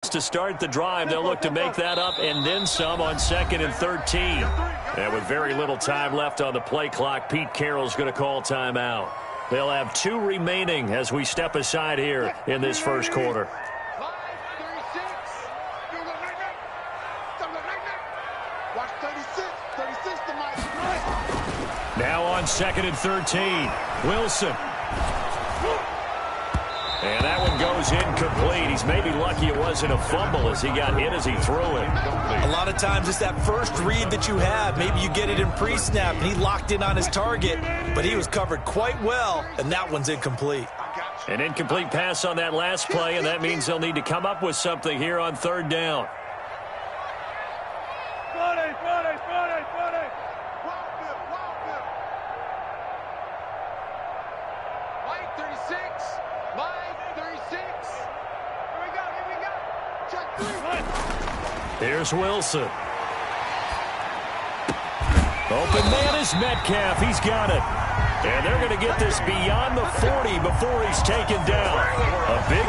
to start the drive. They'll look to make that up and then some on 2nd and 13. And with very little time left on the play clock, Pete Carroll's going to call timeout. They'll have 2 remaining as we step aside here in this first quarter. Now on 2nd and 13, Wilson. And that one goes incomplete. He's maybe lucky it wasn't a fumble as he got hit as he threw it. A lot of times it's that first read that you have. Maybe you get it in pre-snap, and he locked in on his target, but he was covered quite well, and that one's incomplete. An incomplete pass on that last play, and that means they'll need to come up with something here on 3rd down. Here's Wilson. Open man is Metcalf. He's got it. And they're going to get this beyond the 40 before he's taken down. A big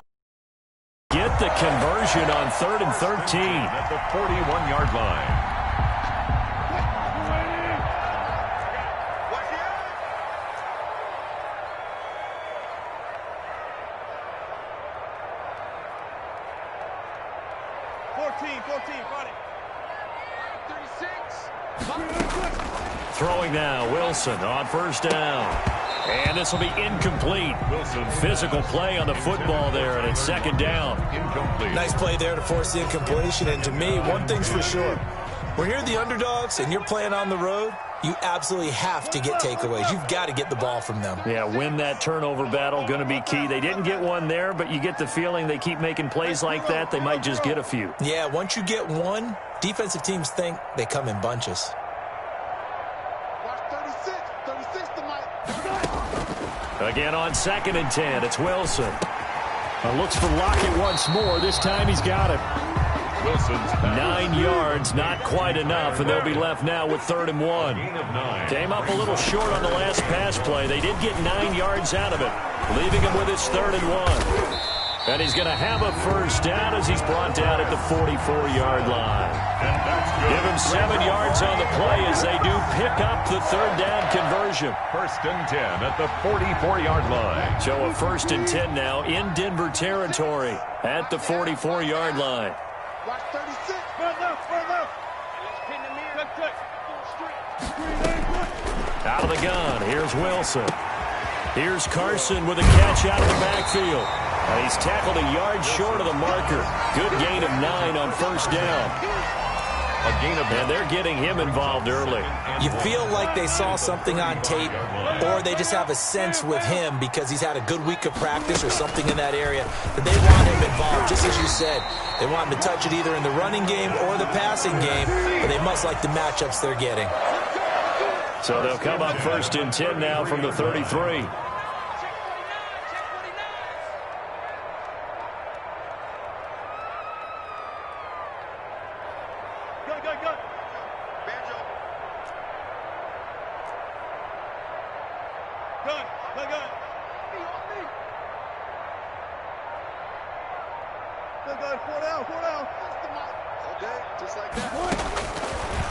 get the conversion on 3rd and 13. At the 41-yard line. Throwing now, Wilson on 1st down. And this will be incomplete. Wilson. Physical play on the football there, and it's 2nd down. Incomplete. Nice play there to force the incompletion. And to me, one thing's for sure. When you're the underdogs and you're playing on the road, you absolutely have to get takeaways. You've got to get the ball from them. Yeah, win that turnover battle, going to be key. They didn't get one there, but you get the feeling they keep making plays like that, they might just get a few. Yeah, once you get one, defensive teams think they come in bunches. Again on 2nd and 10, it's Wilson. Looks for Lockett once more. This time he's got it. Wilson's 9 yards, not quite enough, and they'll be left now with 3rd and 1. Came up a little short on the last pass play. They did get 9 yards out of it, leaving him with his 3rd and 1. And he's going to have a 1st down as he's brought down at the 44-yard line. Give him 7 yards on the play as they do pick up the 3rd down conversion. 1st and 10 at the 44-yard line. So a 1st and 10 now in Denver territory at the 44-yard line. Watch 36. Further. Out of the gun, here's Wilson. Here's Carson with a catch out of the backfield. And he's tackled a yard short of the marker. Good gain of 9 on 1st down. And they're getting him involved early. You feel like they saw something on tape, or they just have a sense with him because he's had a good week of practice or something in that area that they want him involved. Just as you said, they want him to touch it either in the running game or the passing game, but they must like the matchups they're getting. So they'll come up 1st and 10 now from the 33.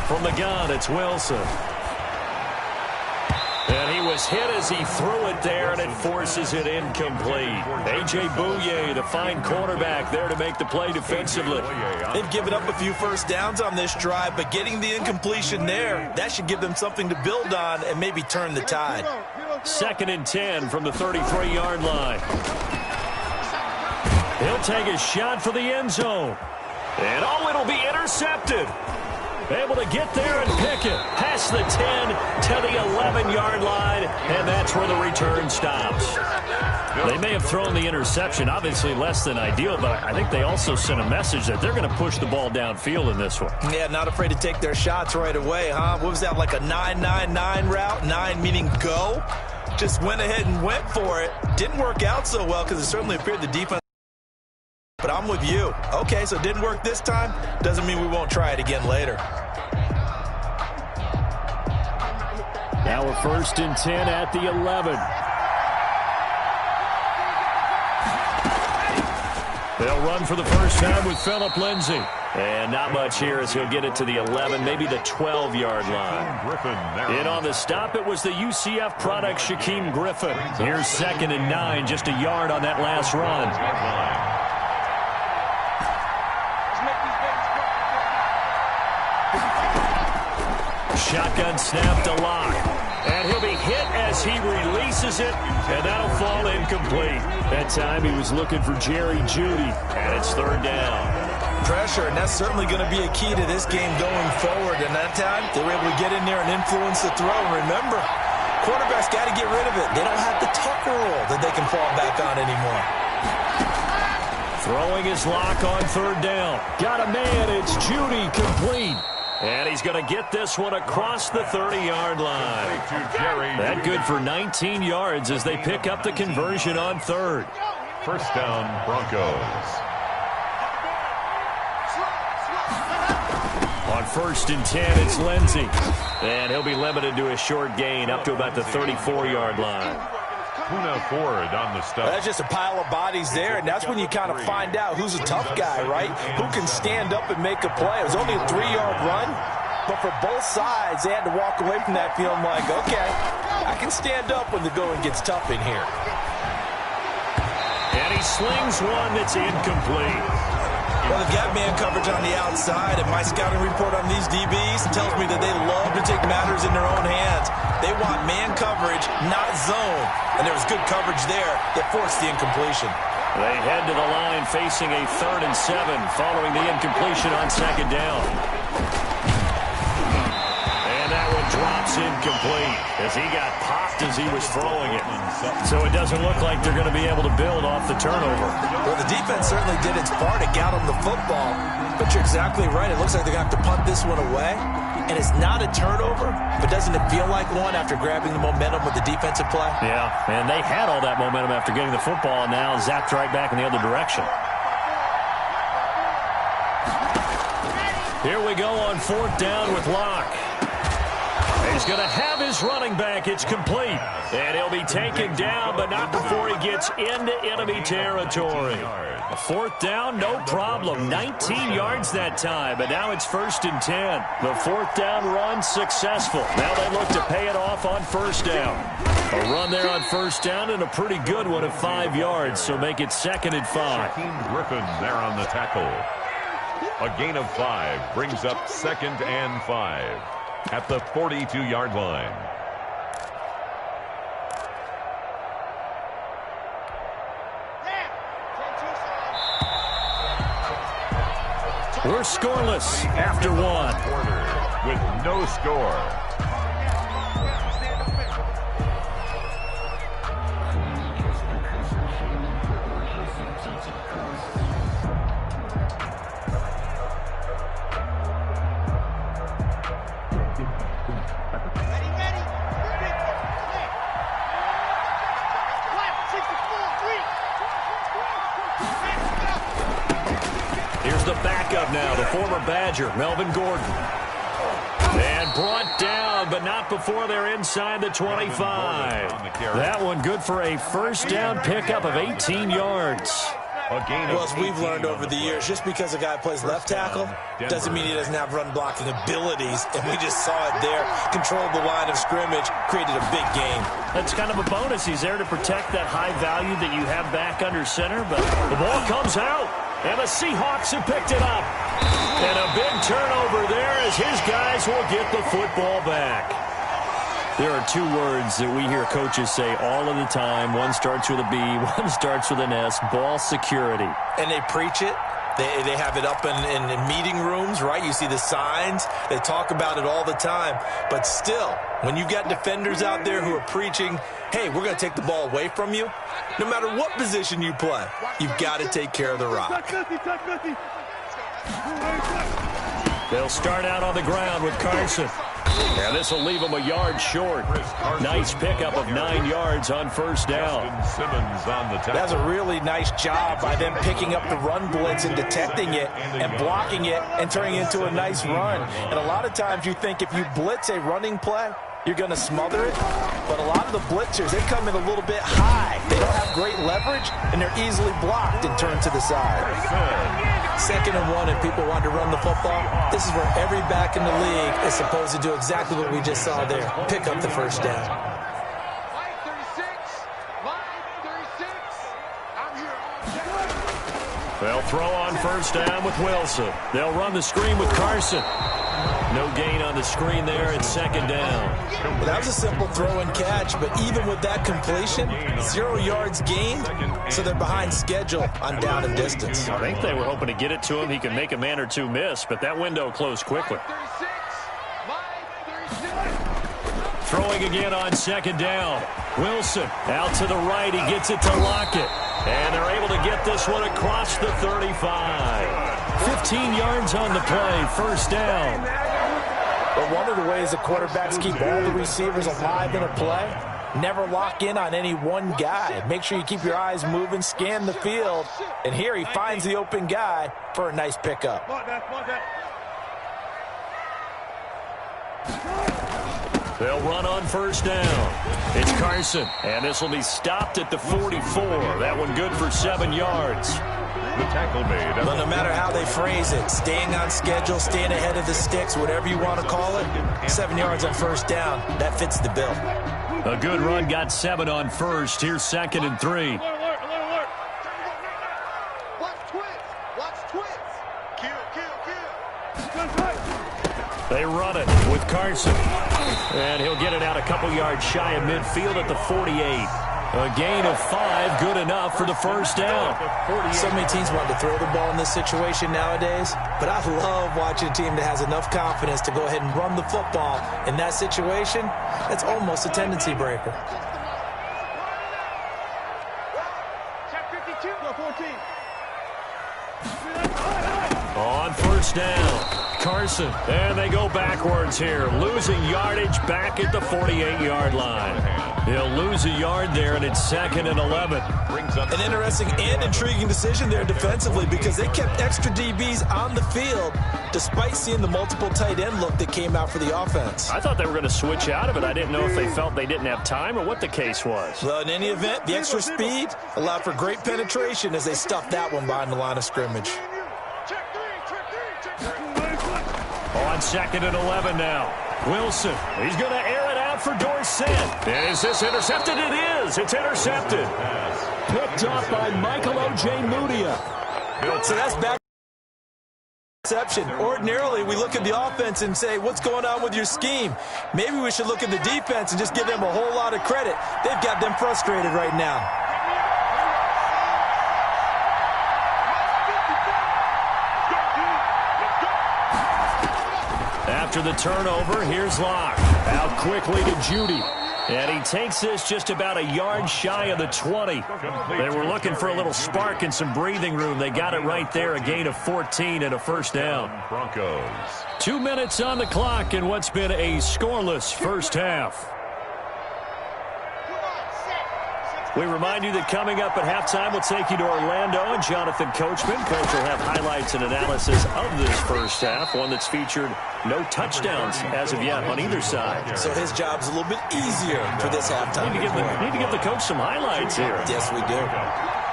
From the gun, it's Wilson. And he was hit as he threw it there, and it forces it incomplete. A.J. Bouye, the fine quarterback, there to make the play defensively. They've given up a few 1st downs on this drive, but getting the incompletion there, that should give them something to build on and maybe turn the tide. 2nd and 10 from the 33-yard line. He'll take a shot for the end zone. And it'll be intercepted. Able to get there and pick it. Past the 10 to the 11-yard line, and that's where the return stops. They may have thrown the interception, obviously less than ideal, but I think they also sent a message that they're going to push the ball downfield in this one. Yeah, not afraid to take their shots right away, huh? What was that, like a 9-9-9 route? 9 meaning go? Just went ahead and went for it. Didn't work out so well because it certainly appeared the defense. But I'm with you. Okay, so it didn't work this time. Doesn't mean we won't try it again later. Now we're 1st and 10 at the 11. They'll run for the first time with Phillip Lindsay. And not much here as he'll get it to the 11, maybe the 12-yard line. In on the stop, it was the UCF product, Shaquem Griffin. Here's 2nd and 9, just a yard on that last run. Shotgun snap to Locke. And he'll be hit as he releases it, and that'll fall incomplete. That time he was looking for Jerry Jeudy, and it's 3rd down. Pressure, and that's certainly going to be a key to this game going forward. And that time, they were able to get in there and influence the throw. And remember, quarterbacks got to get rid of it. They don't have the Tucker rule that they can fall back on anymore. Throwing his Lock on 3rd down. Got a man, it's Jeudy, complete. And he's going to get this one across the 30-yard line. That good for 19 yards as they pick up the conversion on 3rd. First down, Broncos. On 1st and 10, it's Lindsay. And he'll be limited to a short gain up to about the 34-yard line. Puna Ford on the stop. That's just a pile of bodies there, and that's when you kind of find out who's a tough guy, right? Who can stand up and make a play. It was only a 3-yard run, but for both sides, they had to walk away from that feeling like, okay, I can stand up when the going gets tough in here. And he slings one that's incomplete. Well, they've got man coverage on the outside, and my scouting report on these DBs tells me that they love to take matters in their own hands. They want man coverage, not zone. And there was good coverage there that forced the incompletion. They head to the line facing a 3rd and 7 following the incompletion on 2nd down. And that one drops incomplete as he got popped as he was throwing it. So it doesn't look like they're going to be able to build off the turnover. Well, the defense certainly did its part to get them the football. But you're exactly right. It looks like they're going to have to punt this one away. And it's not a turnover, but doesn't it feel like one after grabbing the momentum with the defensive play? Yeah, and they had all that momentum after getting the football, and now zapped right back in the other direction. Here we go on 4th down with Locke. He's going to have his running back. It's complete. And he'll be taken down, but not before he gets into enemy territory. A 4th down, no problem. 19 yards that time, but now it's 1st and 10. The 4th down run successful. Now they look to pay it off on 1st down. A run there on 1st down and a pretty good one at 5 yards, so make it 2nd and 5. Shaquem Griffin there on the tackle. A gain of 5 brings up 2nd and 5 at the 42-yard line. We're scoreless after 1. With no score. Now, the former Badger, Melvin Gordon. And brought down, but not before they're inside the 25. That one good for a 1st down pickup of 18 yards. Well, as we've learned over the years, just because a guy plays left tackle doesn't mean he doesn't have run-blocking abilities. And we just saw it there. Controlled the line of scrimmage, created a big gain. That's kind of a bonus. He's there to protect that high value that you have back under center. But the ball comes out. And the Seahawks have picked it up. And a big turnover there as his guys will get the football back. There are 2 words that we hear coaches say all of the time. One starts with a B, one starts with an S, ball security. And they preach it. They have it up in meeting rooms, right? You see the signs. They talk about it all the time. But still, when you've got defenders out there who are preaching, hey, we're going to take the ball away from you, no matter what position you play, you've got to take care of the rock. They'll start out on the ground with Carson. And this will leave them a yard short. Nice pickup of 9 yards on 1st down. That's a really nice job by them picking up the run blitz and detecting it and blocking it and turning it into a nice run. And a lot of times you think if you blitz a running play, you're going to smother it. But a lot of the blitzers, they come in a little bit high. They don't have great leverage, and they're easily blocked and turned to the side. 2nd and 1, and people want to run the football. This is where every back in the league is supposed to do exactly what we just saw there. Pick up the first down. They'll throw on first down with Wilson. They'll run the screen with Carson. No gain on the screen there. It's 2nd down. Well, that was a simple throw and catch, but even with that completion, 0 yards gained, so they're behind schedule on down and distance. I think they were hoping to get it to him. He could make a man or two miss, but that window closed quickly. Throwing again on 2nd down. Wilson out to the right. He gets it to Lockett. And they're able to get this one across the 35. 15 yards on the play. First down. But one of the ways the quarterbacks keep all the receivers alive in a play, never lock in on any one guy. Make sure you keep your eyes moving, scan the field. And here he finds the open guy for a nice pickup. They'll run on first down. It's Carson, and this will be stopped at the 44. That one good for 7 yards. The tackle made. But no matter how they phrase it, staying on schedule, staying ahead of the sticks, whatever you want to call it, 7 yards on first down, that fits the bill. A good run, got 7 on first. Here's 2nd and 3. They run it with Carson. And he'll get it out a couple yards shy of midfield at the 48. A gain of 5, good enough for the first down. So many teams want to throw the ball in this situation nowadays, but I love watching a team that has enough confidence to go ahead and run the football. In that situation, it's almost a tendency breaker. On first down. Carson, and they go backwards here, losing yardage back at the 48-yard line. He'll lose a yard there, and it's 2nd and 11. An interesting and intriguing decision there defensively because they kept extra DBs on the field despite seeing the multiple tight end look that came out for the offense. I thought they were going to switch out of it. I didn't know if they felt they didn't have time or what the case was. Well, in any event, the extra speed allowed for great penetration as they stuffed that one behind the line of scrimmage. On 2nd and 11 now. Wilson, he's going to air it out for Dorsett. And is this intercepted? It is. It's intercepted. Picked up by Michael O.J. Mudia. So that's back interception. Ordinarily, we look at the offense and say, what's going on with your scheme? Maybe we should look at the defense and just give them a whole lot of credit. They've got them frustrated right now. After the turnover, here's Locke. Out quickly to Judy. And he takes this just about a yard shy of the 20. They were looking for a little spark and some breathing room. They got it right there, a gain of 14 and a first down. Broncos. 2 minutes on the clock in what's been a scoreless first half. We remind you that coming up at halftime, we'll take you to Orlando, and Jonathan Coachman. Coach will have highlights and analysis of this first half, one that's featured no touchdowns as of yet on either side. So his job's a little bit easier for this halftime. Need to give the coach some highlights here. Yes, we do.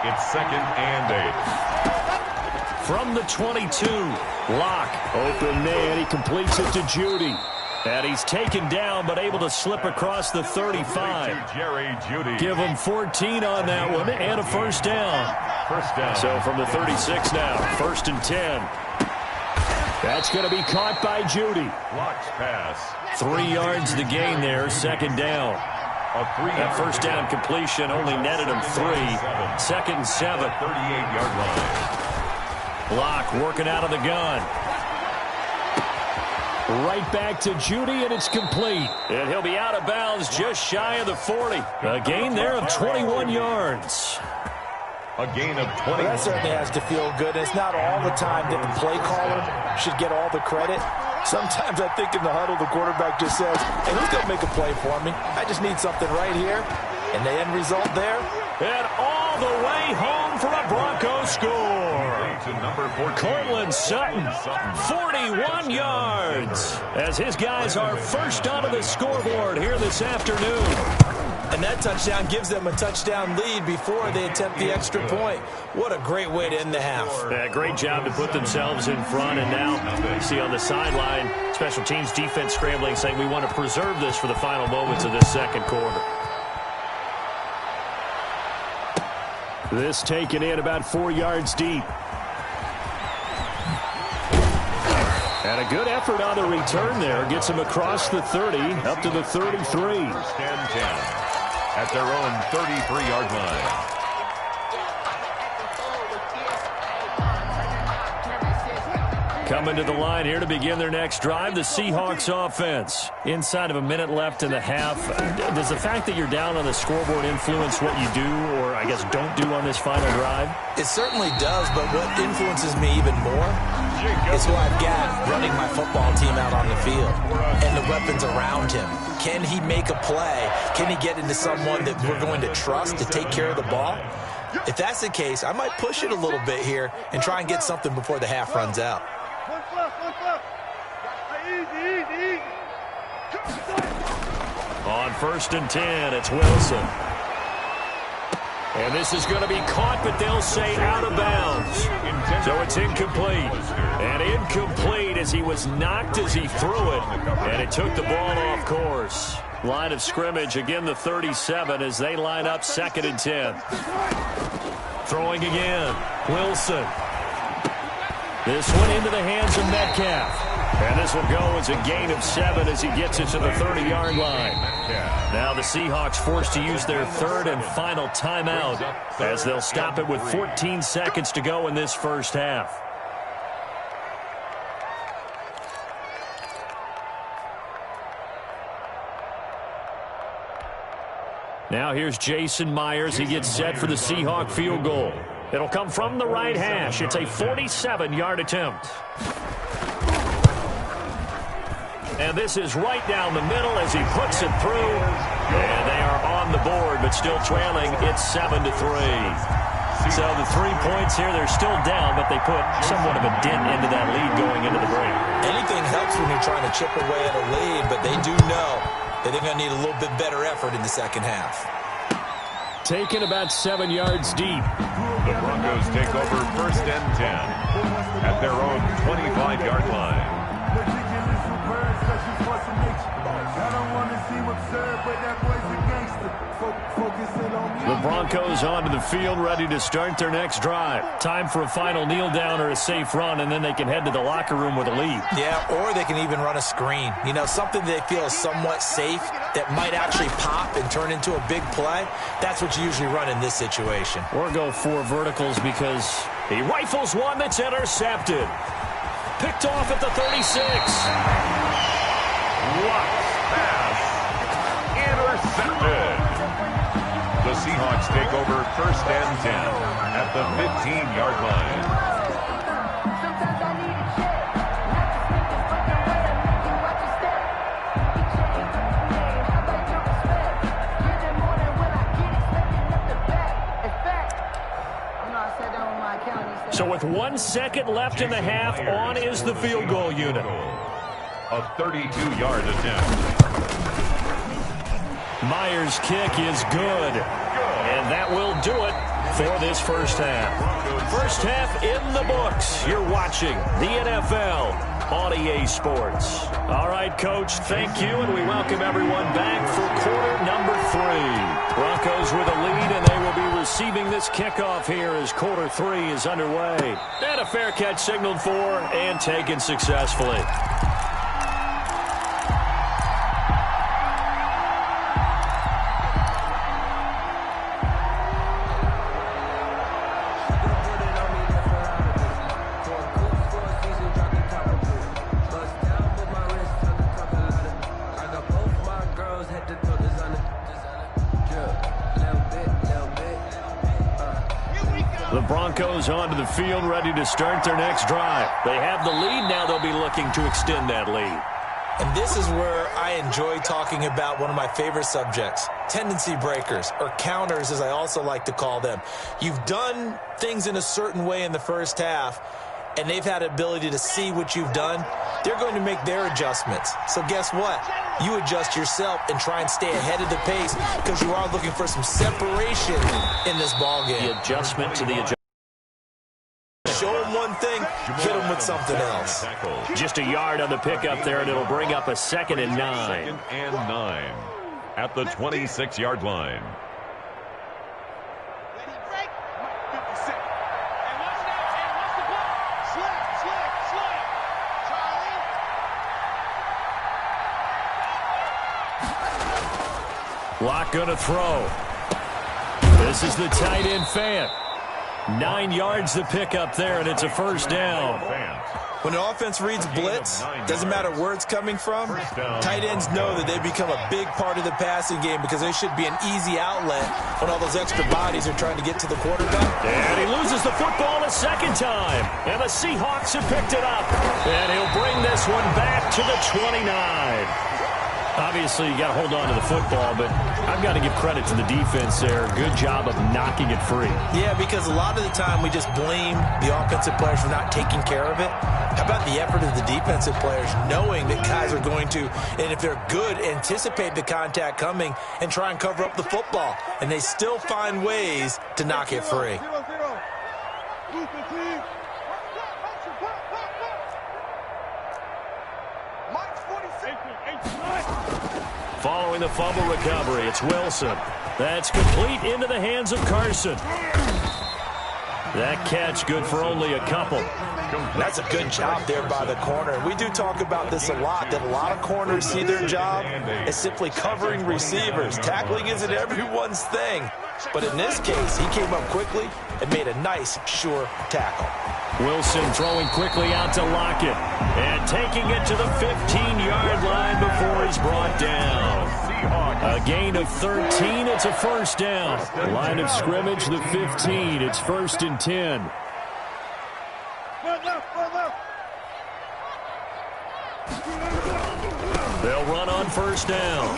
It's 2nd and 8. From the 22, Locke, open man, he completes it to Judy. And he's taken down, but able to slip across the 35. Jerry Judy. Give him 14 on that one, and a first down. First down. So from the 36 now, 1st and 10. That's going to be caught by Judy. Locke's pass. 3 yards the gain there, 2nd down. That first down completion only netted him 3. 2nd and 7. 38-yard line. Locke working out of the gun. Right back to Judy, and it's complete. And he'll be out of bounds just shy of the 40. A gain there of 21 yards. A gain of 20. Well, that certainly has to feel good. It's not all the time that the play caller should get all the credit. Sometimes I think in the huddle, the quarterback just says, hey, who's going to make a play for me? I just need something right here. And the end result there? And all the way home for a Broncos score. Cortland Sutton, 41 yards, as his guys are first onto the scoreboard here this afternoon. And that touchdown gives them a touchdown lead before they attempt the extra point. What a great way to end the half. Yeah, great job to put themselves in front. And now you see on the sideline, special teams defense scrambling, saying we want to preserve this for the final moments of this second quarter. This taken in about 4 yards deep. And a good effort on the return there. Gets him across the 30, up to the 33. First and 10 at their own 33-yard line. Coming to the line here to begin their next drive, the Seahawks offense. Inside of a minute left in the half. Does the fact that you're down on the scoreboard influence what you do, or I guess don't do on this final drive? It certainly does, but what influences me even more is who I've got running my football team out on the field and the weapons around him. Can he make a play? Can he get into someone that we're going to trust to take care of the ball? If that's the case, I might push it a little bit here and try and get something before the half runs out. Easy. On 1st and 10, it's Wilson. And this is going to be caught, but they'll say out of bounds. So it's incomplete. And incomplete as he was knocked as he threw it. And it took the ball off course. Line of scrimmage, again the 37 as they line up 2nd and 10. Throwing again, Wilson. This one into the hands of Metcalf. And this will go as a gain of 7 as he gets it to the 30-yard line. Now the Seahawks forced to use their third and final timeout as they'll stop it with 14 seconds to go in this first half. Now here's Jason Myers. He gets set for the Seahawk field goal. It'll come from the right hash. It's a 47-yard attempt. And this is right down the middle as he puts it through. And they are on the board, but still trailing. It's 7-3. So the 3 points here, they're still down, but they put somewhat of a dent into that lead going into the break. Anything helps when you're trying to chip away at a lead, but they do know that they're going to need a little bit better effort in the second half. Taken about 7 yards deep. The Broncos take over 1st and 10 at their own 25-yard line. The Broncos onto the field, ready to start their next drive. Time for a final kneel down or a safe run, and then they can head to the locker room with a lead. Yeah, or they can even run a screen. You know, something they feel is somewhat safe that might actually pop and turn into a big play. That's what you usually run in this situation. Or go 4 verticals because he rifles one that's intercepted. Picked off at the 36. What pass! Intercepted. The Seahawks take over 1st and 10 at the 15-yard line. So with 1 second left in the half, on is the field goal unit. A 32-yard attempt. Myers' kick is good. And that will do it for this first half. First half in the books. You're watching the NFL on EA Sports. All right, Coach, thank you, and we welcome everyone back for quarter number 3. Broncos with a lead, and they will be receiving this kickoff here as quarter 3 is underway. And a fair catch signaled for and taken successfully. The Broncos onto the field, ready to start their next drive. They have the lead now. They'll be looking to extend that lead. And this is where I enjoy talking about one of my favorite subjects, tendency breakers, or counters as I also like to call them. You've done things in a certain way in the first half, and they've had the ability to see what you've done. They're going to make their adjustments. So guess what? You adjust yourself and try and stay ahead of the pace because you are looking for some separation in this ballgame. The adjustment to the adjustment. Show them one thing, hit them with something else. Just a yard on the pickup there, and it'll bring up a 2nd and 9. 2nd and 9 at the 26-yard line. Locke going to throw. This is the tight end Fant. 9 yards to pick up there, and it's a first down. When an offense reads blitz, doesn't matter where it's coming from, tight ends know that they become a big part of the passing game because they should be an easy outlet when all those extra bodies are trying to get to the quarterback. And he loses the football a second time. And the Seahawks have picked it up. And he'll bring this one back to the 29. Obviously, you got to hold on to the football, but I've got to give credit to the defense there. Good job of knocking it free. Yeah, because a lot of the time we just blame the offensive players for not taking care of it. How about the effort of the defensive players knowing that guys are going to, and if they're good, anticipate the contact coming and try and cover up the football. And they still find ways to knock it free. Following the fumble recovery, it's Wilson. That's complete into the hands of Carson. That catch good for only a couple. That's a good job there by the corner. We do talk about this a lot, that a lot of corners see their job as simply covering receivers. Tackling isn't everyone's thing. But in this case, he came up quickly and made a nice, sure tackle. Wilson throwing quickly out to Lockett and taking it to the 15-yard line before he's brought down. A gain of 13. It's a first down. Line of scrimmage, the 15. It's 1st and 10. They'll run on first down.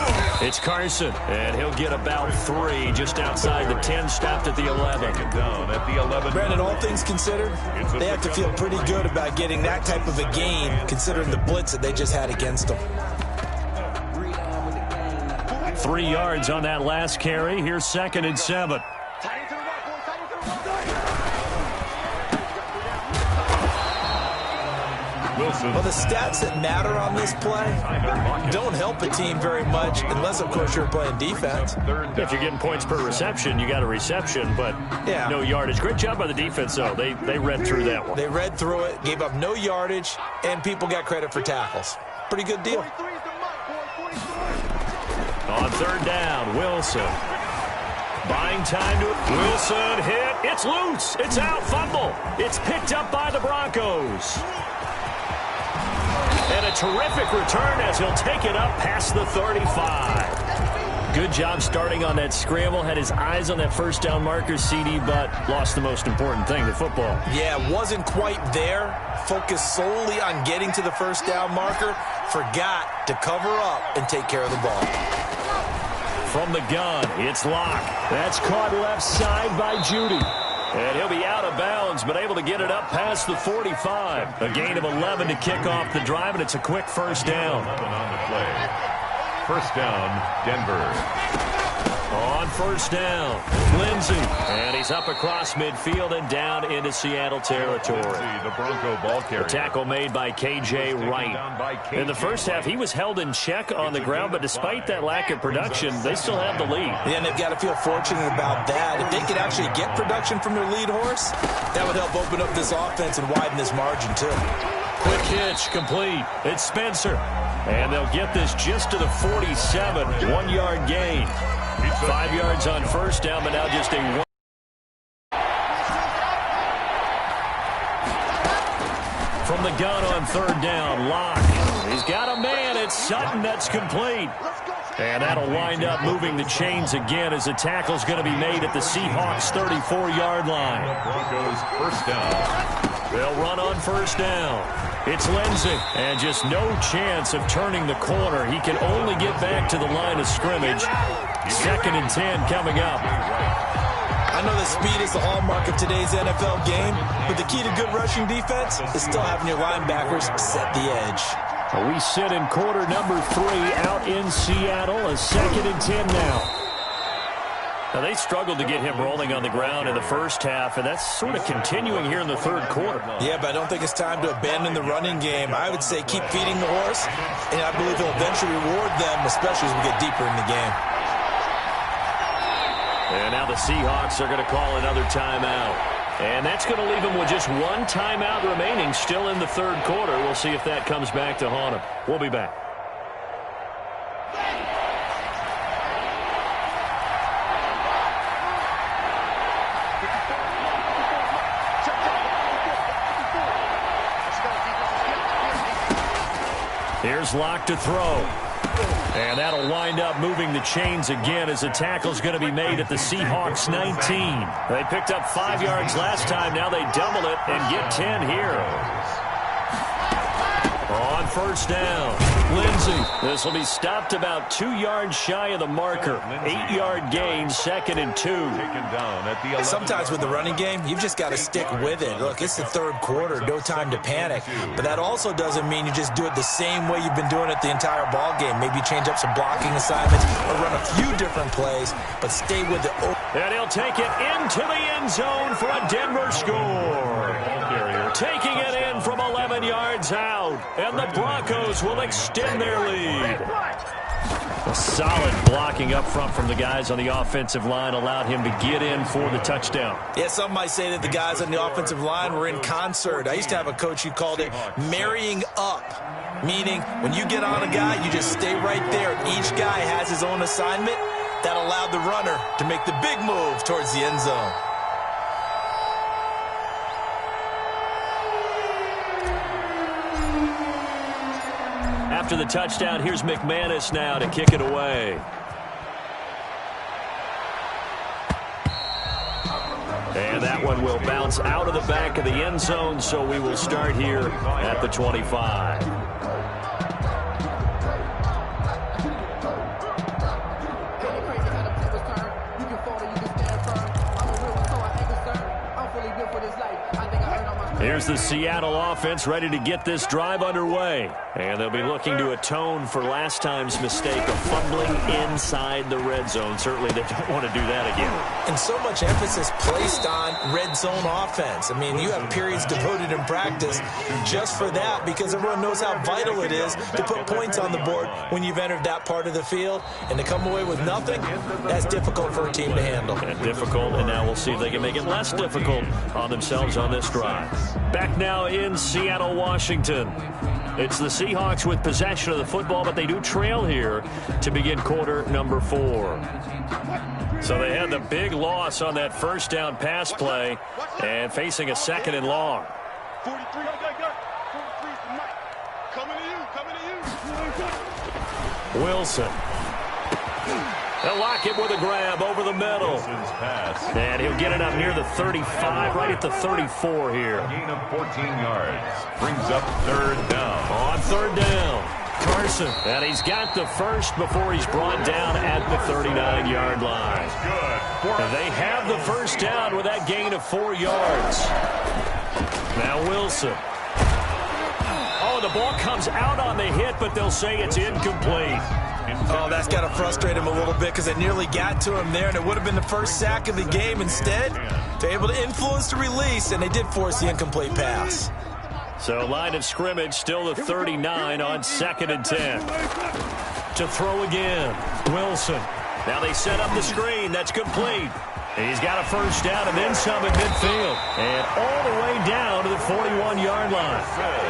It's Carson, and he'll get about 3 just outside the 10, stopped at the 11. Down at the 11. Brandon, all things considered, they have to feel pretty good about getting that type of a gain considering the blitz that they just had against them. 3 yards on that last carry. Here's 2nd and 7. Well, the stats that matter on this play don't help a team very much unless, of course, you're playing defense. If you're getting points per reception, you got a reception, but no yardage. Great job by the defense, though. They read through that one. They read through it, gave up no yardage, and people got credit for tackles. Pretty good deal. On third down, Wilson. Buying time to Wilson hit. It's loose. It's out. Fumble. It's picked up by the Broncos. And a terrific return as he'll take it up past the 35. Good job starting on that scramble. Had his eyes on that first down marker, CD, but lost the most important thing, the football. Yeah, wasn't quite there. Focused solely on getting to the first down marker. Forgot to cover up and take care of the ball. From the gun, it's Locke. That's caught left side by Judy. And he'll be out of bounds, but able to get it up past the 45. A gain of 11 to kick off the drive, and it's a quick first down. 11 on the play. First down, Denver. On first down, Lindsey. And he's up across midfield and down into Seattle territory. The Bronco ball carrier. A tackle made by K.J. Wright. In the first half, he was held in check on the ground, but despite that lack of production, they still have the lead. Yeah, and they've got to feel fortunate about that. If they could actually get production from their lead horse, that would help open up this offense and widen this margin, too. Quick hitch, complete. It's Spencer. And they'll get this just to the 47. 1-yard gain. 5 yards on first down, but now just a 1. From the gun on third down, Locke. He's got a man. It's Sutton. That's complete. And that'll wind up moving the chains again as the tackle's going to be made at the Seahawks' 34-yard line. Broncos first down. They'll run on first down. It's Lindsey, and just no chance of turning the corner. He can only get back to the line of scrimmage. 2nd and 10 coming up. I know that speed is the hallmark of today's NFL game, but the key to good rushing defense is still having your linebackers set the edge. We sit in quarter number 3 out in Seattle. A 2nd and 10 now. Now, they struggled to get him rolling on the ground in the first half, and that's sort of continuing here in the third quarter. Yeah, but I don't think it's time to abandon the running game. I would say keep feeding the horse, and I believe he'll eventually reward them, especially as we get deeper in the game. And now the Seahawks are going to call another timeout. And that's going to leave them with just one timeout remaining still in the third quarter. We'll see if that comes back to haunt them. We'll be back. Here's Locke to throw. And that'll wind up moving the chains again as the tackle's going to be made at the Seahawks 19. They picked up 5 yards last time. Now they double it and get 10 here. On first down, Lindsey. This will be stopped about 2 yards shy of the marker. 8-yard gain, 2nd and 2. Sometimes with the running game, you've just got to stick with it. Look, it's the third quarter, no time to panic. But that also doesn't mean you just do it the same way you've been doing it the entire ball game. Maybe change up some blocking assignments or run a few different plays, but stay with it. And he'll take it into the end zone for a Denver score. Taking it in from 11 yards out, and the Broncos will extend their lead. A solid blocking up front from the guys on the offensive line allowed him to get in for the touchdown. Yeah, some might say that the guys on the offensive line were in concert. I used to have a coach who called it marrying up, meaning when you get on a guy, you just stay right there. Each guy has his own assignment. That allowed the runner to make the big move towards the end zone. After the touchdown, here's McManus now to kick it away. And that one will bounce out of the back of the end zone, so we will start here at the 25. Here's the Seattle offense ready to get this drive underway. And they'll be looking to atone for last time's mistake of fumbling inside the red zone. Certainly they don't want to do that again. And so much emphasis placed on red zone offense. I mean, you have periods devoted in practice just for that because everyone knows how vital it is to put points on the board when you've entered that part of the field. And to come away with nothing, that's difficult for a team to handle. And difficult, and now we'll see if they can make it less difficult on themselves on this drive. Back now in Seattle, Washington. It's the Seahawks with possession of the football, but they do trail here to begin quarter number 4. So they had the big loss on that first down pass play and facing a 2nd and long. 43, coming to you. Wilson. They'll lock him with a grab over the middle. And he'll get it up near the 35, right at the 34 here. Gain of 14 yards. Brings up 3rd down. On 3rd down, Carson. And he's got the first before he's brought down at the 39-yard line. And they have the first down with that gain of 4 yards. Now Wilson. Oh, the ball comes out on the hit, but they'll say it's incomplete. Oh, that's got to frustrate him a little bit because it nearly got to him there, and it would have been the first sack of the game. Instead, they're able to influence the release, and they did force the incomplete pass. So line of scrimmage still the 39 on 2nd and 10. To throw again, Wilson. Now they set up the screen. That's complete. He's got a first down and then some at midfield. And all the way down to the 41-yard line.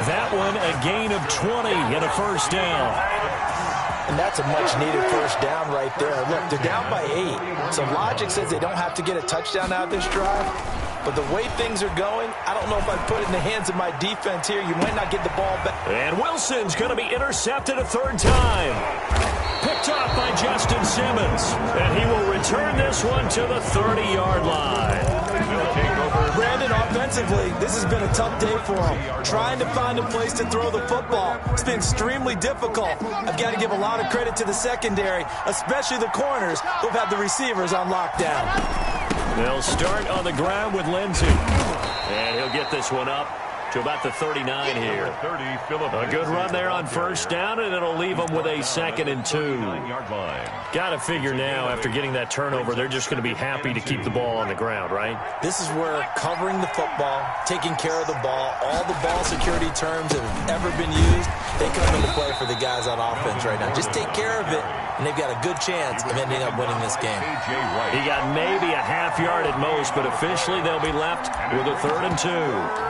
That one a gain of 20 and a first down. And that's a much-needed first down right there. Look, they're down by 8. So logic says they don't have to get a touchdown out of this drive. But the way things are going, I don't know if I'd put it in the hands of my defense here. You might not get the ball back. And Wilson's going to be intercepted a 3rd time. Picked off by Justin Simmons. And he will return this one to the 30-yard line. Brandon, Offensively, this has been a tough day for them. Trying to find a place to throw the football. It's been extremely difficult. I've got to give a lot of credit to the secondary, especially the corners who've had the receivers on lockdown. They'll start on the ground with Lindsey. And he'll get this one up to about the 39 here. A good run there on first down, and it'll leave them with a 2nd and 2. Got to figure now, after getting that turnover, they're just going to be happy to keep the ball on the ground, right? This is where covering the football, taking care of the ball, all the ball security terms that have ever been used, they come into play for the guys on offense right now. Just take care of it, and they've got a good chance of ending up winning this game. He got maybe a half yard at most, but officially they'll be left with a 3rd and 2.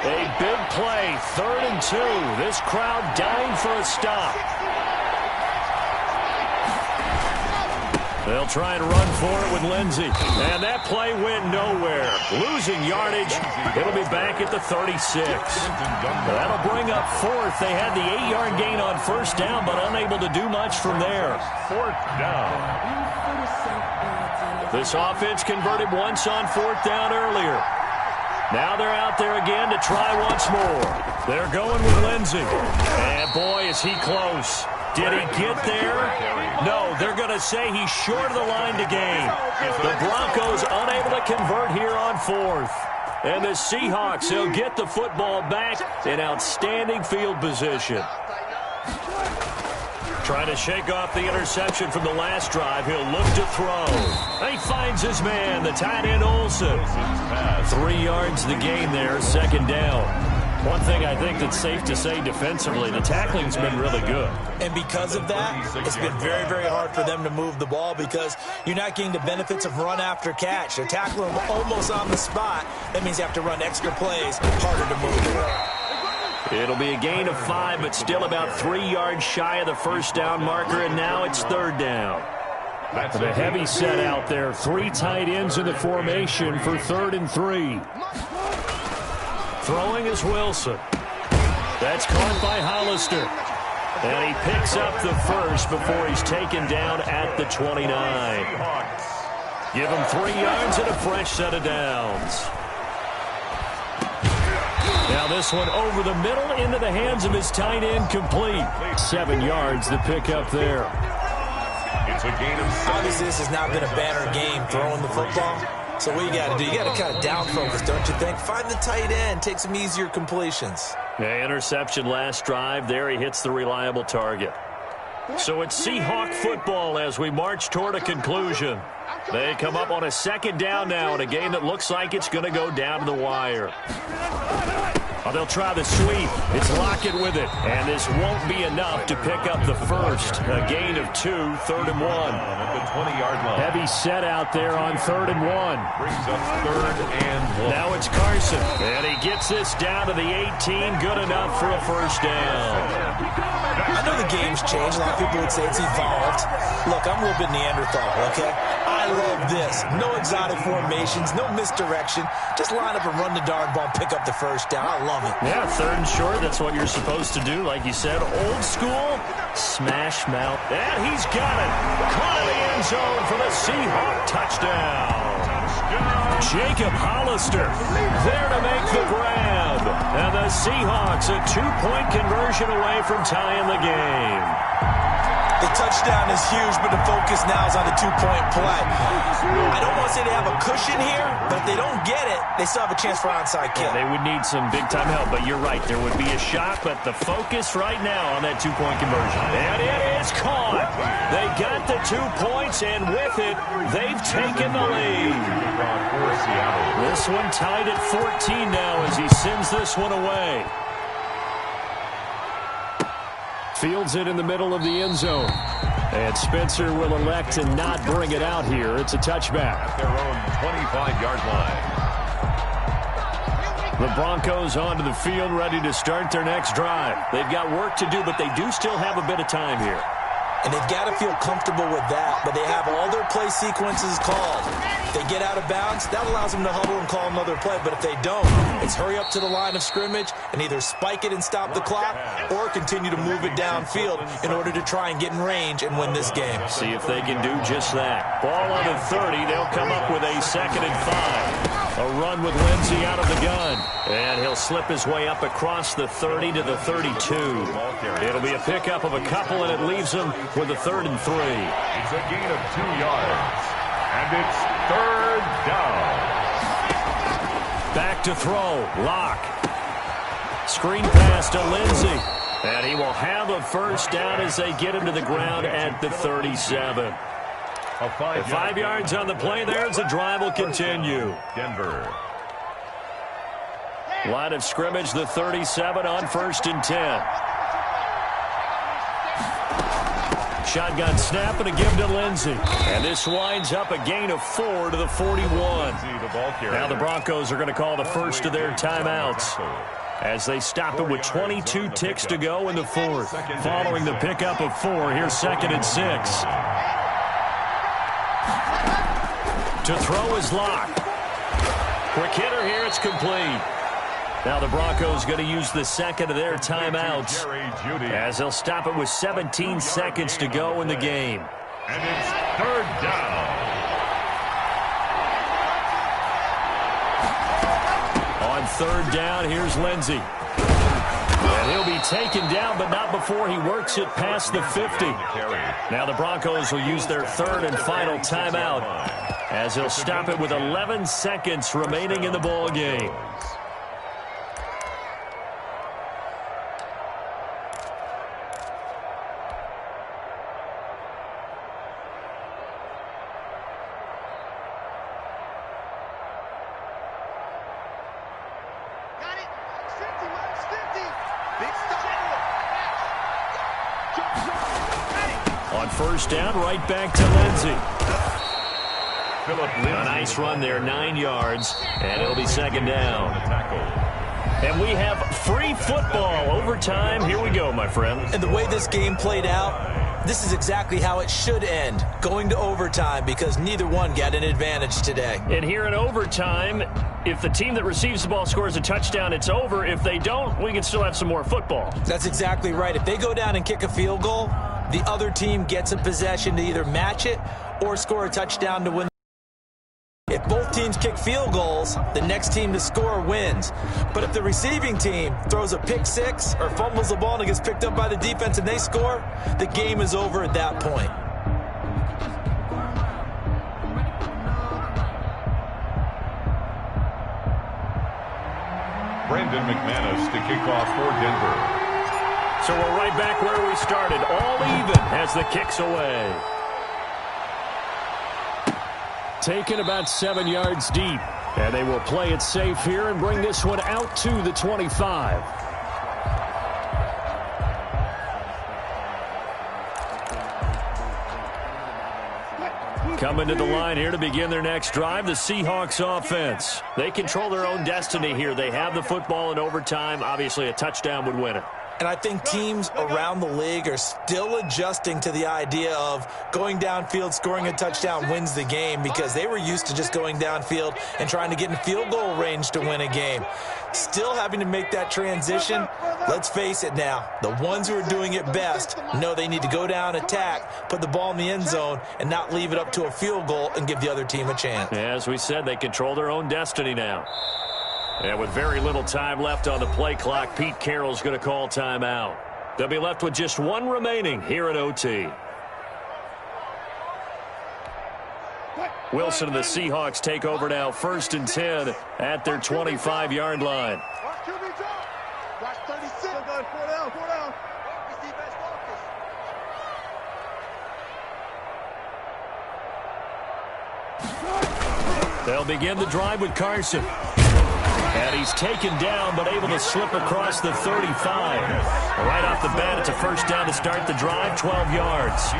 A big play, 3rd and 2. This crowd dying for a stop. They'll try and run for it with Lindsey. And that play went nowhere. Losing yardage. It'll be back at the 36. That'll bring up 4th. They had the 8-yard gain on first down, but unable to do much from there. 4th down. This offense converted once on 4th down earlier. Now they're out there again to try once more. They're going with Lindsey. And boy, is he close. Did he get there? No, they're going to say he's short of the line to gain. The Broncos unable to convert here on 4th. And the Seahawks, they'll get the football back in outstanding field position. Trying to shake off the interception from the last drive. He'll look to throw. He finds his man, the tight end Olsen. 3 yards the gain there, 2nd down. One thing I think that's safe to say defensively, the tackling's been really good. And because of that, it's been very, very hard for them to move the ball because you're not getting the benefits of run after catch. They're tackling them almost on the spot. That means you have to run extra plays, harder to move. It'll be a gain of 5, but still about 3 yards shy of the first down marker, and now it's 3rd down. The heavy set out there, 3 tight ends in the formation for 3rd and 3. Throwing is Wilson. That's caught by Hollister. And he picks up the first before he's taken down at the 29. Give him 3 yards and a fresh set of downs. Now this one over the middle into the hands of his tight end, complete. 7 yards the pick up there. It's a gain of 7. Obviously, this has not been a banner game throwing the football. So what you got to do, you got to kind of down focus, don't you think? Find the tight end, take some easier completions. Yeah, interception last drive. There he hits the reliable target. So it's Seahawk football as we march toward a conclusion. They come up on a 2nd down now in a game that looks like it's going to go down to the wire. Oh, they'll try the sweep. It's Lockett with it. And this won't be enough to pick up the first. A gain of 2, 3rd and 1. At the 20-yard line. Heavy set out there on 3rd and 1. Brings up 3rd and 1. Now it's Carson. And he gets this down to the 18. Good enough for a first down. I know the game's changed. A lot of people would say it's evolved. Look, I'm a little bit Neanderthal, okay? I love this. No exotic formations, no misdirection. Just line up and run the darn ball, pick up the first down. I love it. Yeah, 3rd and short. That's what you're supposed to do. Like you said, old school, smash mouth. And he's got it. Caught in the end zone for the Seahawk touchdown. Jacob Hollister there to make the grab. And the Seahawks a 2-point conversion away from tying the game. The touchdown is huge, but the focus now is on the 2-point play. I don't want to say they have a cushion here, but if they don't get it, they still have a chance for onside kick. They would need some big-time help, but you're right. There would be a shot, but the focus right now on that 2-point conversion. And it is caught. They got the 2 points, and with it, they've taken the lead. This one tied at 14 now as he sends this one away. Fields it in the middle of the end zone. And Spencer will elect to not bring it out here. It's a touchback. At their own 25-yard line. The Broncos onto the field ready to start their next drive. They've got work to do, but they do still have a bit of time here. And they've got to feel comfortable with that, but they have all their play sequences called. If they get out of bounds, that allows them to huddle and call another play, but if they don't, it's hurry up to the line of scrimmage and either spike it and stop the clock or continue to move it downfield in order to try and get in range and win this game. See if they can do just that. Ball on the 30. They'll come up with a 2nd and 5. A run with Lindsey out of the gun. And he'll slip his way up across the 30 to the 32. It'll be a pickup of a couple, and it leaves him with a 3rd and 3. It's a gain of 2 yards. And it's 3rd down. Back to throw. Lock. Screen pass to Lindsey. And he will have a 1st down as they get him to the ground at the 37. 5 yards on the play there as the drive will continue. Denver. Line of scrimmage, the 37 on 1st and 10. Shotgun snap and a give to Lindsey. And this winds up a gain of 4 to the 41. Now the Broncos are going to call the first of their timeouts as they stop it with 22 ticks to go in the 4th. Following the pickup of 4, here's 2nd and 6. To throw is Lock. Quick hitter here, it's complete. Now the Broncos going to use the 2nd of their timeouts as they'll stop it with 17 seconds to go in the game. And it's 3rd down. On 3rd down, here's Lindsey. And he'll be taken down, but not before he works it past the 50. Now the Broncos will use their 3rd and final timeout as they'll stop it with 11 seconds remaining in the ball game. On 1st down, right back to Lindsey. A nice run there, 9 yards, and it'll be 2nd down. And we have free football. Overtime, here we go, my friend. And the way this game played out, this is exactly how it should end, going to overtime, because neither one got an advantage today. And here in overtime, if the team that receives the ball scores a touchdown, it's over. If they don't, we can still have some more football. That's exactly right. If they go down and kick a field goal, the other team gets a possession to either match it or score a touchdown to win. If both teams kick field goals, the next team to score wins. But if the receiving team throws a pick 6 or fumbles the ball and it gets picked up by the defense and they score, the game is over at that point. Brandon McManus to kick off for Denver. So we're right back where we started, all even as the kick's away. Taken about 7 yards deep, and they will play it safe here and bring this one out to the 25. Coming to the line here to begin their next drive, the Seahawks offense. They control their own destiny here. They have the football in overtime. Obviously, a touchdown would win it. And I think teams around the league are still adjusting to the idea of going downfield, scoring a touchdown wins the game, because they were used to just going downfield and trying to get in field goal range to win a game. Still having to make that transition. Let's face it now, the ones who are doing it best know they need to go down, attack, put the ball in the end zone, and not leave it up to a field goal and give the other team a chance. As we said, they control their own destiny now. And with very little time left on the play clock, Pete Carroll's going to call timeout. They'll be left with just one remaining here at OT. Wilson and the Seahawks take over now, 1st and 10 at their 25-yard line. Watch 36. Four down. They'll begin the drive with Carson. And he's taken down, but able to slip across the 35. Right off the bat, it's a first down to start the drive, 12 yards.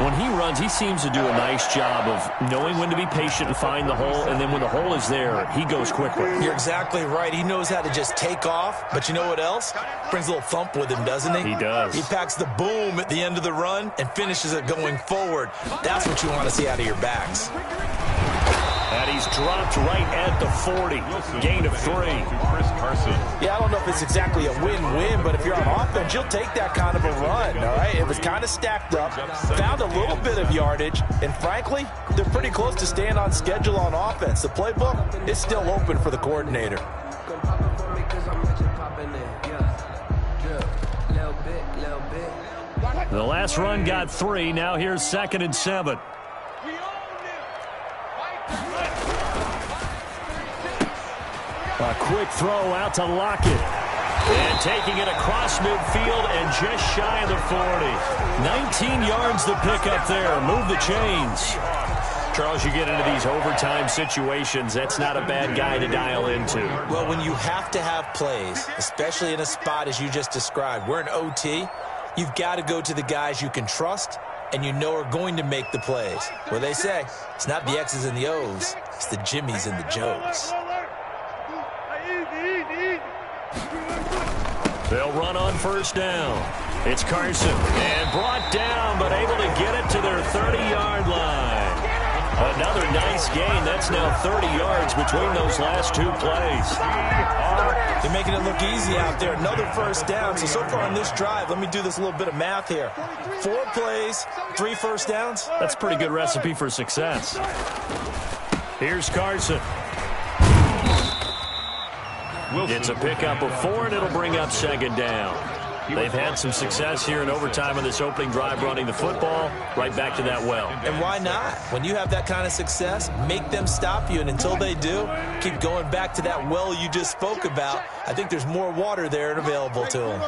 When he runs, he seems to do a nice job of knowing when to be patient and find the hole, and then when the hole is there, he goes quickly. You're exactly right. He knows how to just take off, but you know what else? Brings a little thump with him, doesn't he? He does. He packs the boom at the end of the run and finishes it going forward. That's what you want to see out of your backs. And he's dropped right at the 40. Gain of 3. Yeah, I don't know if it's exactly a win-win, but if you're on offense, you'll take that kind of a run, all right? It was kind of stacked up, found a little bit of yardage, and frankly, they're pretty close to staying on schedule on offense. The playbook is still open for the coordinator. The last run got 3. Now here's 2nd and 7. A quick throw out to Lockett. And taking it across midfield and just shy of the 40. 19 yards to pick up there. Move the chains. Charles, you get into these overtime situations, that's not a bad guy to dial into. Well, when you have to have plays, especially in a spot as you just described, we're in OT, you've got to go to the guys you can trust and you know are going to make the plays. Well, they say it's not the X's and the O's, it's the Jimmies and the Joes. They'll run on first down. It's Carson. And brought down, but able to get it to their 30-yard line. Another nice gain. That's now 30 yards between those last 2 plays. They're making it look easy out there. Another first down. So far on this drive, let me do this little bit of math here. 4 plays, 3 first downs. That's a pretty good recipe for success. Here's Carson. It's a pickup of 4, and it'll bring up 2nd down. They've had some success here in overtime on this opening drive running the football. Right back to that well. And why not? When you have that kind of success, make them stop you, and until they do, keep going back to that well you just spoke about. I think there's more water there and available to them.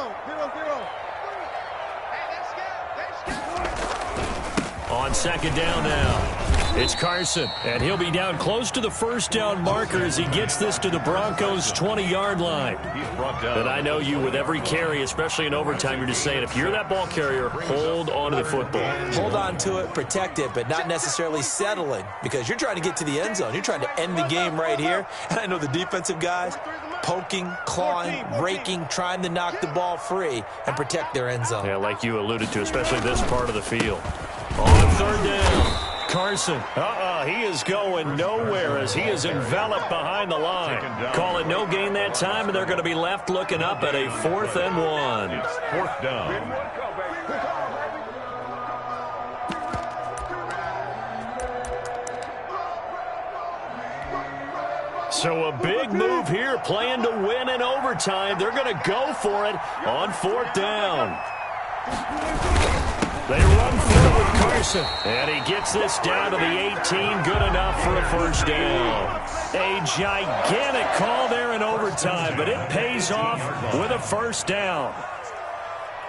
On 2nd down now. It's Carson, and he'll be down close to the first down marker as he gets this to the Broncos' 20-yard line. And I know you, with every carry, especially in overtime, you're just saying, if you're that ball carrier, hold on to the football. Hold on to it, protect it, but not necessarily settling, because you're trying to get to the end zone. You're trying to end the game right here. And I know the defensive guys poking, clawing, raking, trying to knock the ball free and protect their end zone. Yeah, like you alluded to, especially this part of the field. On 3rd down. Carson, he is going nowhere as he is enveloped behind the line. Call it no gain that time, and they're going to be left looking up at a 4th and 1. It's 4th down. So a big move here, playing to win in overtime. They're going to go for it on 4th down. They run through with Carson, and he gets this down to the 18, good enough for a first down. A gigantic call there in overtime, but it pays off with a first down.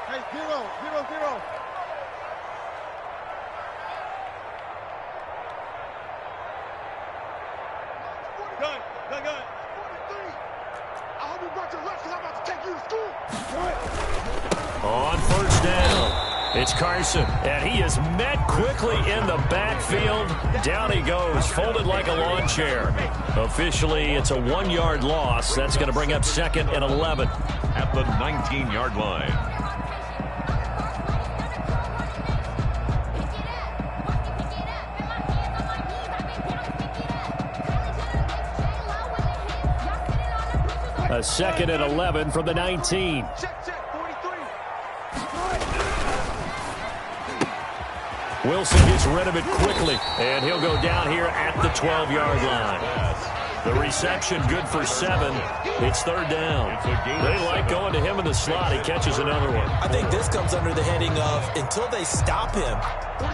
Hey, 0-0-0. Gun. 43. I hope you brought your lunch because I'm about to take you to school. On first down. It's Carson, and he is met quickly in the backfield. Down he goes, folded like a lawn chair. Officially, it's a 1-yard loss. That's going to bring up 2nd and 11. At the 19-yard line. A 2nd and 11 from the 19. Wilson gets rid of it quickly, and he'll go down here at the 12-yard line. The reception good for 7. It's 3rd down. They like going to him in the slot. He catches another one. I think this comes under the heading of, until they stop him,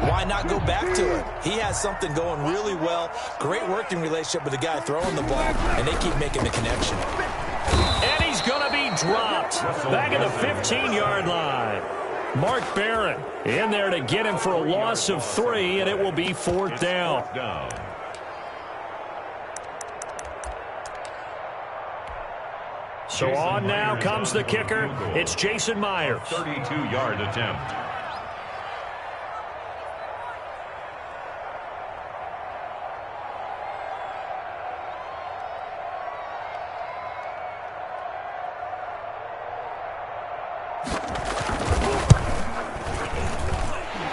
why not go back to it? He has something going really well. Great working relationship with the guy throwing the ball, and they keep making the connection. And he's going to be dropped back at the 15-yard line. Mark Barron in there to get him for a loss of 3, and it will be 4th down. So on now comes the kicker. It's Jason Myers. 32-yard attempt.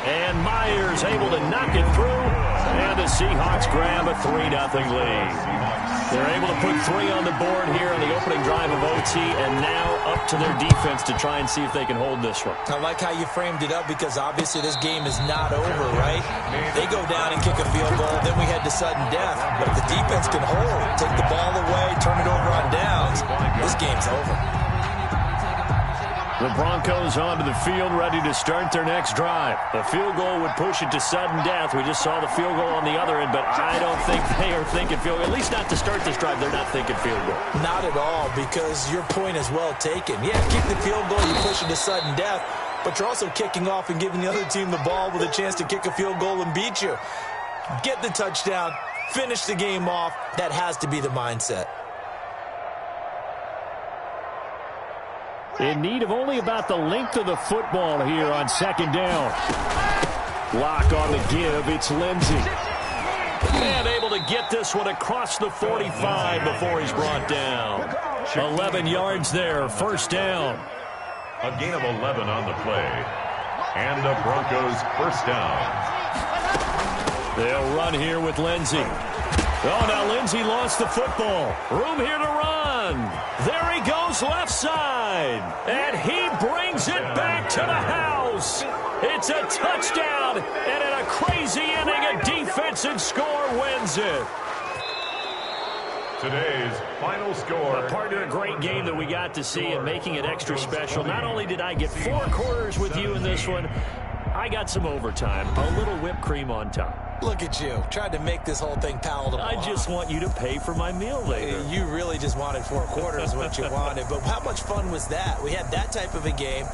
And Myers able to knock it through. And the Seahawks grab a 3-0 lead. They're able to put 3 on the board here on the opening drive of OT, and now up to their defense to try and see if they can hold this one. I like how you framed it up because obviously this game is not over, right? They go down and kick a field goal, then we head to sudden death. But if the defense can hold, take the ball away, turn it over on downs, this game's over. The Broncos onto the field, ready to start their next drive. A field goal would push it to sudden death. We just saw the field goal on the other end, but I don't think they are thinking field goal. At least not to start this drive, they're not thinking field goal. Not at all, because your point is well taken. Yeah, kick the field goal, you push it to sudden death, but you're also kicking off and giving the other team the ball with a chance to kick a field goal and beat you. Get the touchdown, finish the game off. That has to be the mindset. In need of only about the length of the football here on second down. Lock on the give. It's Lindsey. And able to get this one across the 45 before he's brought down. 11 yards there. First down. A gain of 11 on the play. And the Broncos first down. They'll run here with Lindsey. Oh, now Lindsey lost the football. Room here to run. There he goes left side. And he brings it back to the house. It's a touchdown. And in a crazy inning, a defensive score wins it. Today's final score. Partner, a great game that we got to see and making it extra special. Not only did I get 4 quarters with you in this one, I got some overtime, a little whipped cream on top. Look at you, tried to make this whole thing palatable. I just want you to pay for my meal later. You really just wanted 4 quarters, what you wanted. But how much fun was that? We had that type of a game.